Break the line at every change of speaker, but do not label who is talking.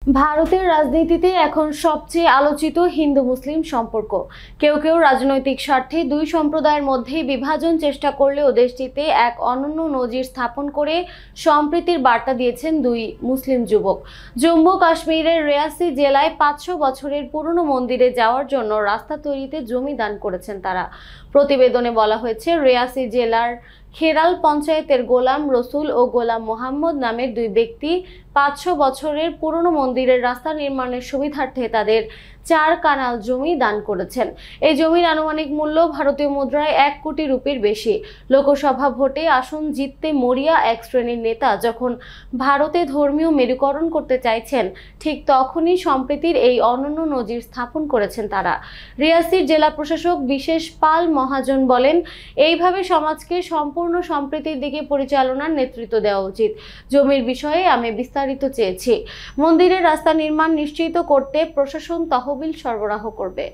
ভারতের রাজনীতিতে এখন সবচেয়ে আলোচিত হিন্দু মুসলিম সম্পর্ক। কেউ কেউ রাজনৈতিক স্বার্থে দুই সম্প্রদায়ের মধ্যে বিভাজন চেষ্টা করলেও দেশটিতে এক অনন্য নজির স্থাপন করে সম্প্রীতির বার্তা দিয়েছেন দুই মুসলিম যুবক। জম্মু কাশ্মীরের রিয়াসি জেলায় 500 বছরের পুরনো মন্দিরে যাওয়ার জন্য রাস্তা তৈরিতে জমি দান করেছেন তারা। প্রতিবেদনে বলা হয়েছে, রিয়াসি জেলার খেরাল পঞ্চায়েতের গোলাম রসুল ও গোলাম মোহাম্মদ নামের দুই ব্যক্তি 500 বছরের পুরনো মন্দিরের রাস্তা নির্মাণের সুবিধার্থে তাদের 4 কানাল জমি দান করেছেন। এই জমির আনুমানিক মূল্য ভারতীয় মুদ্রায় 1 কোটি রুপির বেশি। লোকসভা ভোটে আসন জিততে মরিয়া এক শ্রেণীর নেতা যখন ভারতে ধর্মীয় মেরুকরণ করতে চাইছেন, ঠিক তখনই সম্প্রীতির এই অনন্য নজির স্থাপন করেছেন তারা। রিয়াসির জেলা প্রশাসক বিশেষ পাল মহাজন বলেন, এইভাবে সমাজকে সম্পূর্ণ সম্প্রীতির দিকে পরিচালনার নেতৃত্ব দেওয়া উচিত। জমির বিষয়ে আমি বিস্তারিত চেয়েছি। মন্দিরের রাস্তা নির্মাণ নিশ্চিত করতে প্রশাসন তহবিল সরবরাহ করবে।